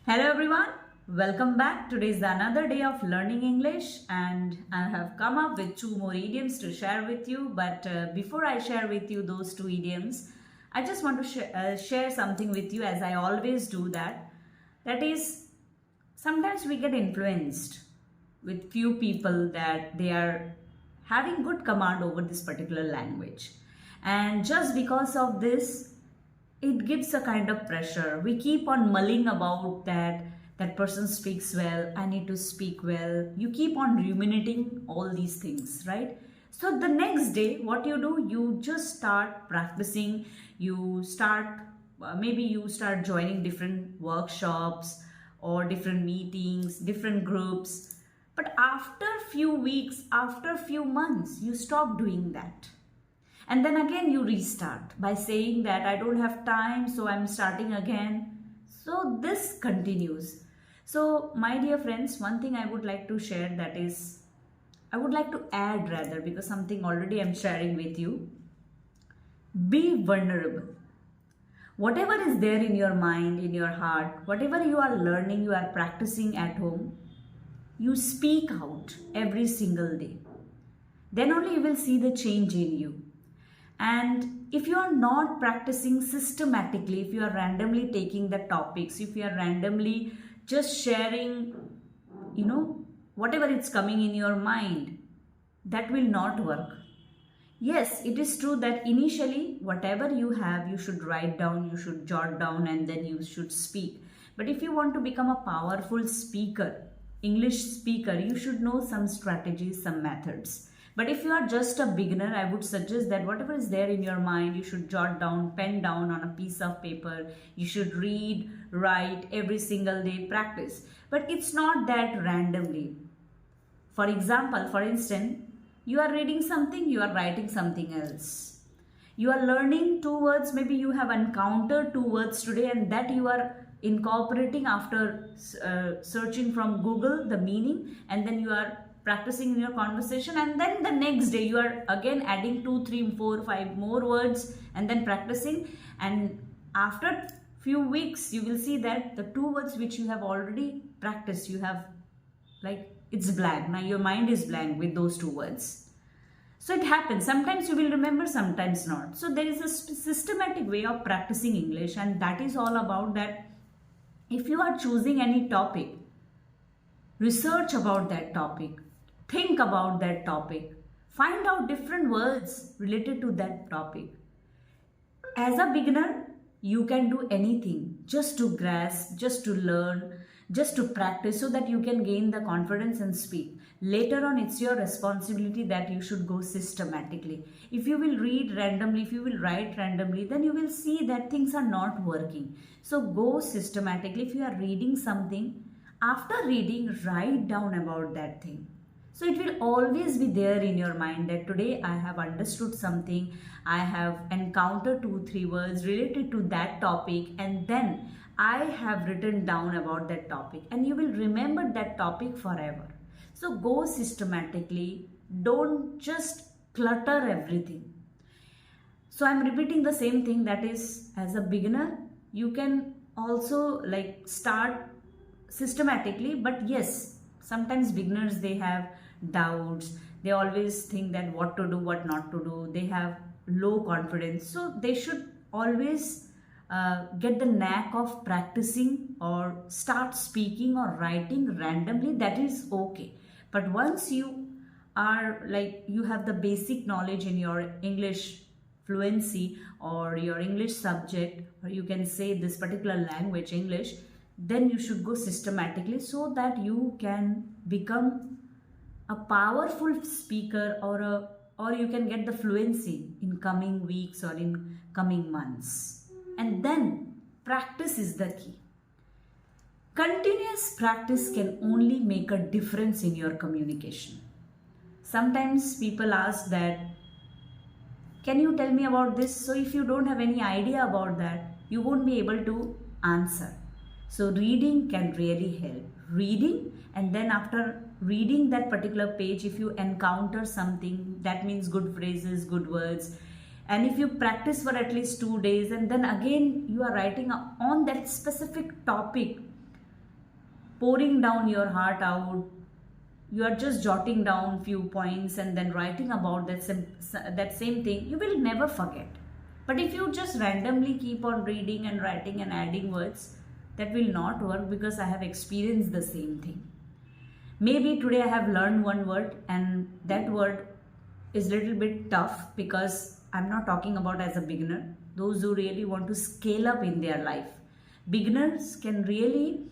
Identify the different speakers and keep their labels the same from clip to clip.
Speaker 1: Hello everyone, welcome back. Today is another day of learning English and I have come up with two more idioms to share with you. But before I share with you those two idioms, I just want to share something with you as I always do that. That is, sometimes we get influenced with few people that they are having good command over this particular language. And just because of this, it gives a kind of pressure. We keep on mulling about that person speaks well, I need to speak well. You keep on ruminating all these things, right? So the next day what you do, you just start practicing. You start maybe you start joining different workshops or different meetings, different groups. But after few weeks, after few months, you stop doing that. And then again you restart by saying that I don't have time, so I'm starting again. So this continues. So my dear friends, one thing I would like to share, that is, I would like to add rather, because something already I'm sharing with you. Be vulnerable. Whatever is there in your mind, in your heart, whatever you are learning, you are practicing at home, you speak out every single day. Then only you will see the change in you. And if you are not practicing systematically, if you are randomly taking the topics, if you are randomly just sharing, whatever it's coming in your mind, that will not work. Yes, it is true that initially, whatever you have, you should write down, you should jot down, and then you should speak. But if you want to become a powerful speaker, English speaker, you should know some strategies, some methods. But if you are just a beginner, I would suggest that whatever is there in your mind, you should jot down, pen down on a piece of paper. You should read, write every single day, practice. But it's not that randomly. For example, for instance, you are reading something, you are writing something else. You are learning two words, maybe you have encountered two words today and that you are incorporating after searching from Google the meaning, and then you are practicing in your conversation, and then the next day you are again adding 2, 3, 4, 5 more words and then practicing. And after few weeks you will see that the two words which you have already practiced, you have, like, it's blank. Now your mind is blank with those two words. So it happens. Sometimes you will remember, sometimes not. So there is a systematic way of practicing English, and that is all about that. If you are choosing any topic, research about that topic. Think about that topic. Find out different words related to that topic. As a beginner, you can do anything just to grasp, just to learn, just to practice so that you can gain the confidence and speak. Later on, it's your responsibility that you should go systematically. If you will read randomly, if you will write randomly, then you will see that things are not working. So go systematically. If you are reading something, after reading, write down about that thing. So it will always be there in your mind that today I have understood something, I have encountered 2, 3 words related to that topic, and then I have written down about that topic, and you will remember that topic forever. So go systematically, don't just clutter everything. So I'm repeating the same thing, that is, as a beginner, you can also start systematically, but yes, sometimes beginners, they have doubts. They always think that what to do, what not to do. They have low confidence. So they should always get the knack of practicing or start speaking or writing randomly. That is okay. But once you are you have the basic knowledge in your English fluency or your English subject, or you can say this particular language, English, then you should go systematically so that you can become a powerful speaker, or you can get the fluency in coming weeks or in coming months. And then practice is the key. Continuous practice can only make a difference in your communication. Sometimes people ask that, can you tell me about this? So if you don't have any idea about that, you won't be able to answer. So reading can really help. Reading, and then after reading that particular page, if you encounter something, that means good phrases, good words, and if you practice for at least 2 days, and then again you are writing on that specific topic, pouring down your heart out. You are just jotting down few points and then writing about that same thing, you will never forget. But if you just randomly keep on reading and writing and adding words, that will not work, because I have experienced the same thing. Maybe today I have learned one word and that word is little bit tough, because I'm not talking about as a beginner, those who really want to scale up in their life. Beginners can really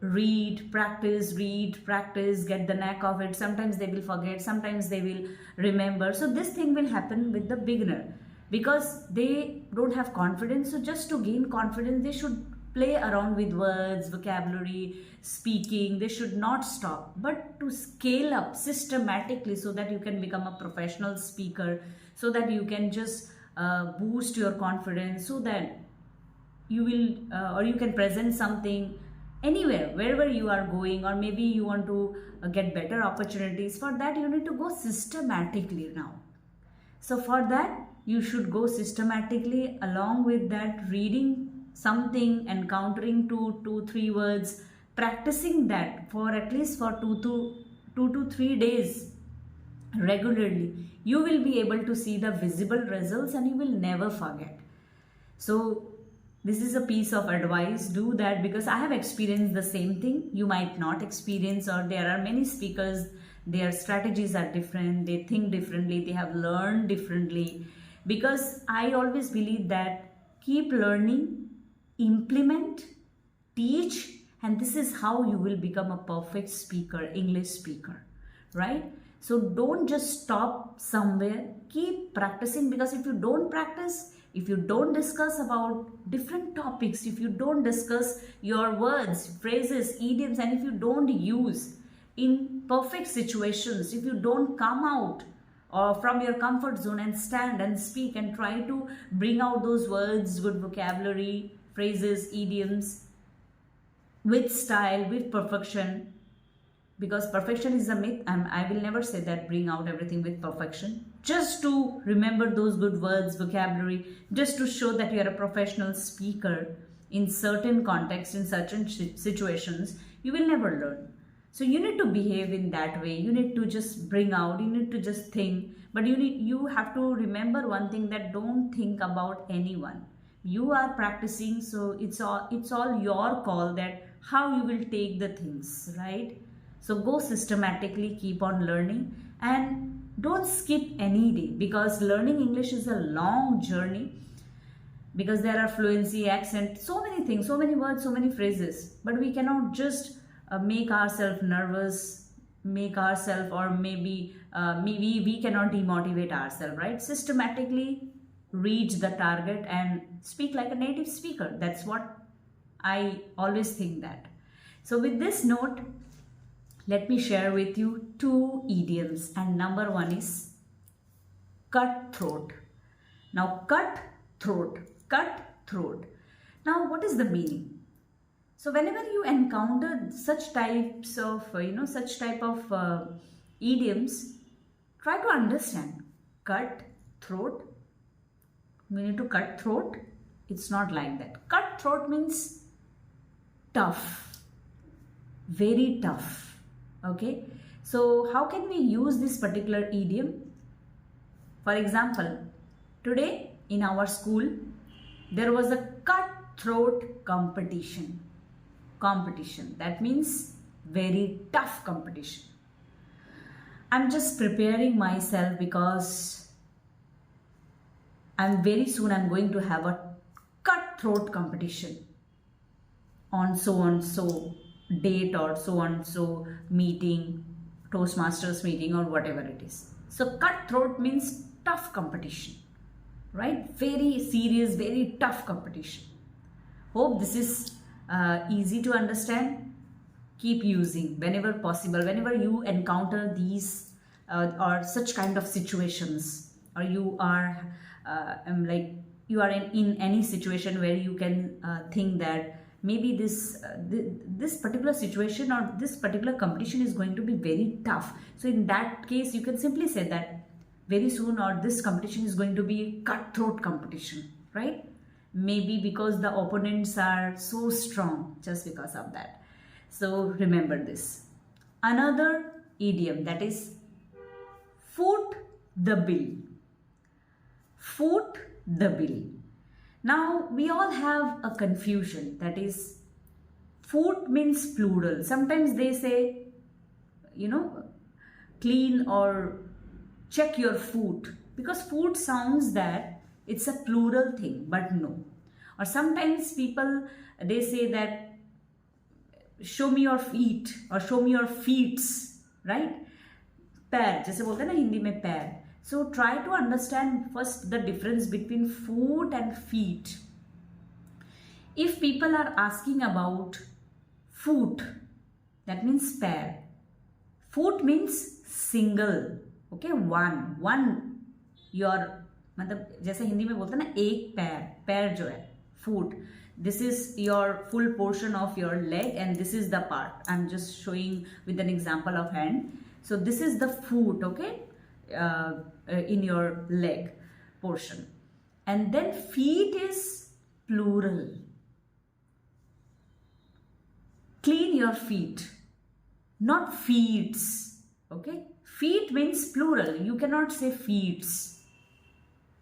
Speaker 1: read, practice, get the knack of it. Sometimes they will forget, sometimes they will remember. So this thing will happen with the beginner because they don't have confidence. So just to gain confidence, they should play around with words, vocabulary, speaking. They should not stop, but to scale up systematically so that you can become a professional speaker, so that you can just boost your confidence, so that you will or you can present something anywhere, wherever you are going, or maybe you want to get better opportunities. For that you need to go systematically now. So for that you should go systematically. Along with that, reading something, encountering two, 3 words, practicing that for at least for 2 to 3 days regularly, you will be able to see the visible results and you will never forget. So this is a piece of advice. Do that, because I have experienced the same thing. You might not experience, or there are many speakers, their strategies are different, they think differently, they have learned differently. Because I always believe that keep learning, implement, teach, and this is how you will become a perfect speaker, English speaker, right? So don't just stop somewhere, keep practicing, because if you don't practice, if you don't discuss about different topics, if you don't discuss your words, phrases, idioms, and if you don't use in perfect situations, if you don't come out or from your comfort zone and stand and speak and try to bring out those words, good vocabulary, phrases, idioms, with style, with perfection, because perfection is a myth, and I will never say that bring out everything with perfection. Just to remember those good words, vocabulary, just to show that you are a professional speaker in certain contexts, in certain situations, you will never learn. So you need to behave in that way. You need to just bring out, you need to just think, but you have to remember one thing, that don't think about anyone. You are practicing, so it's all your call that how you will take the things, right? So go systematically, keep on learning, and don't skip any day, because learning English is a long journey, because there are fluency, accent, so many things, so many words, so many phrases. But we cannot just make ourselves nervous, or maybe we cannot demotivate ourselves, right? Systematically reach the target and speak like a native speaker. That's what I always think that. So with this note, let me share with you 2 idioms, and number 1 is cutthroat. Now cutthroat. Now what is the meaning? So whenever you encounter such types of, idioms, try to understand. Cutthroat, we need to cut throat. It's not like that. Cutthroat means tough, very tough. Okay, so how can we use this particular idiom? For example, today in our school there was a cutthroat competition. That means very tough competition. I'm just preparing myself, because I'm going to have a cutthroat competition on so date, or so meeting, Toastmasters meeting, or whatever it is. So cutthroat means tough competition, right? Very serious, very tough competition. Hope this is easy to understand. Keep using whenever possible, whenever you encounter these or such kind of situations, or you are in any situation where you can think that maybe this particular situation or this particular competition is going to be very tough. So in that case, you can simply say that very soon, or this competition is going to be a cutthroat competition, right? Maybe because the opponents are so strong, just because of that. So remember this. Another idiom, that is foot the bill. Foot the bill. Now we all have a confusion, that is foot means plural. Sometimes they say, clean or check your foot, because foot sounds that it's a plural thing, but no. Or sometimes people, they say that show me your feet or show me your feets, right? पैर, जैसे बोलते हैं ना हिंदी में पैर. So try to understand first the difference between foot and feet. If people are asking about foot, that means pair. Foot means single, okay, one. Your मतलब जैसे हिंदी में बोलते हैं ना एक पैर जो है foot. This is your full portion of your leg and this is the part. I'm just showing with an example of hand. So this is the foot, okay, in your leg portion. And then feet is plural. Clean your feet, not feets, okay? Feet means plural. You cannot say feets.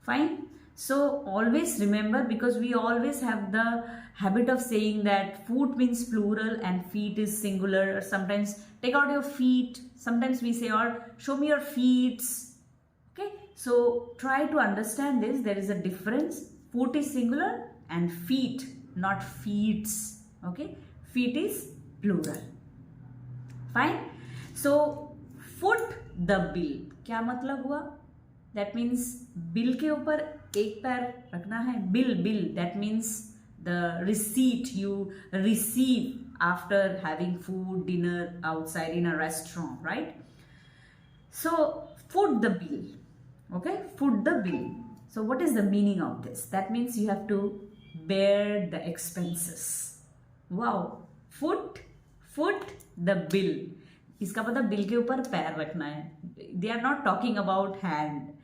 Speaker 1: Fine? So always remember, because we always have the habit of saying that foot means plural and feet is singular. Or sometimes take out your feet. Sometimes we say, or show me your feets. Okay. So try to understand this. There is a difference. Foot is singular and feet, not feets. Okay. Feet is plural. Fine. So foot the bill. क्या मतलब हुआ? That means bill के ऊपर एक पैर रखना है. Bill. That means the receipt you receive after having food, dinner outside in a restaurant, right? So foot the bill. Okay, foot the bill. So what is the meaning of this? That means you have to bear the expenses. Wow. Foot the bill. इसका मतलब bill के ऊपर पैर रखना है. They are not talking about hand.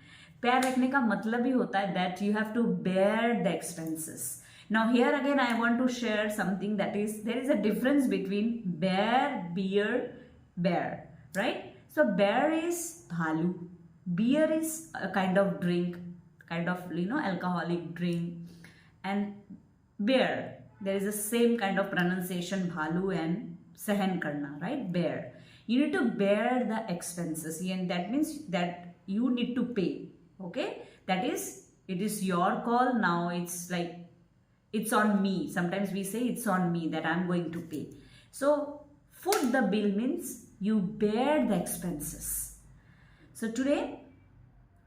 Speaker 1: पैर रखने का मतलब ही होता है that you have to bear the expenses. Now here again I want to share something, that is there is a difference between bear, right? So bear is bhalu. Beer is a kind of drink, alcoholic drink. And bear, there is the same kind of pronunciation, bhalu and sahan karna, right? Bear. You need to bear the expenses, and that means that you need to pay. Okay, that is, it is your call. Now it's like, it's on me. Sometimes we say it's on me that I'm going to pay. So foot the bill means you bear the expenses. So today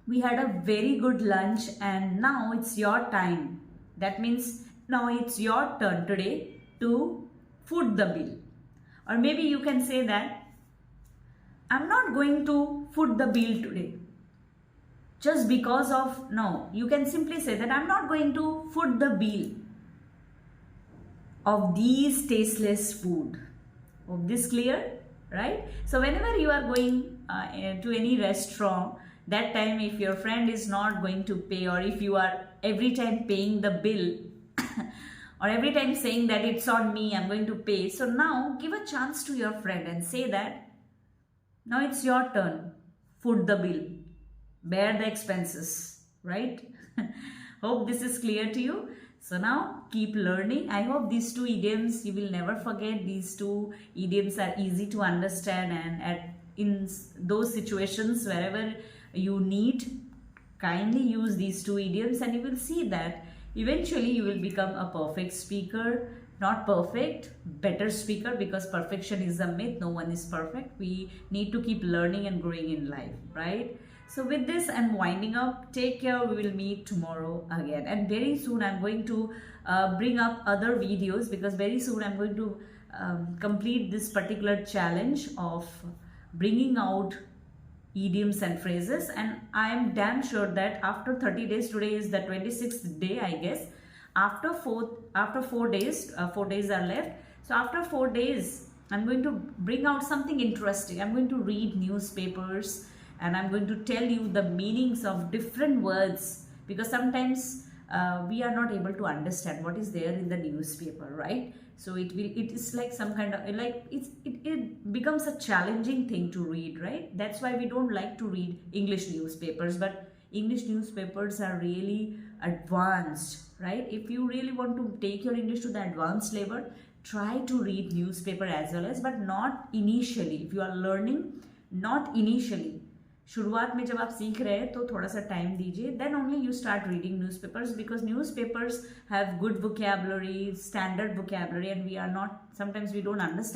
Speaker 1: we had a very good lunch and now it's your time. That means now it's your turn today to foot the bill. Or maybe you can say that I'm not going to foot the bill today. Just because of, no, you can simply say that I'm not going to foot the bill of these tasteless food. Hope this clear, right? So whenever you are going to any restaurant, that time if your friend is not going to pay, or if you are every time paying the bill or every time saying that it's on me, I'm going to pay. So now give a chance to your friend and say that now it's your turn, foot the bill. Bear the expenses, right? Hope this is clear to you. So now keep learning. I hope these two idioms you will never forget. These two idioms are easy to understand, and in those situations wherever you need, kindly use these two idioms and you will see that eventually you will become a perfect speaker. Not perfect, better speaker, because perfection is a myth. No one is perfect. We need to keep learning and growing in life, right? So with this, I'm winding up. Take care. We will meet tomorrow again. And very soon, I'm going to bring up other videos, because very soon I'm going to complete this particular challenge of bringing out idioms and phrases. And I am damn sure that after 30 days, today is the 26th day, I guess. After 4 days, 4 days are left. So after 4 days, I'm going to bring out something interesting. I'm going to read newspapers and I'm going to tell you the meanings of different words, because sometimes we are not able to understand what is there in the newspaper, right? So it is like some kind of like it becomes a challenging thing to read, right? That's why we don't like to read English newspapers. But English newspapers are really advanced, right? If you really want to take your English to the advanced level, try to read newspaper as well as, but not initially. If you are learning, not initially. शुरुआत में जब आप सीख रहे हैं तो थोड़ा सा टाइम दीजिए, then only you start reading newspapers, because newspapers have good vocabulary, standard vocabulary, and we are not, sometimes we don't understand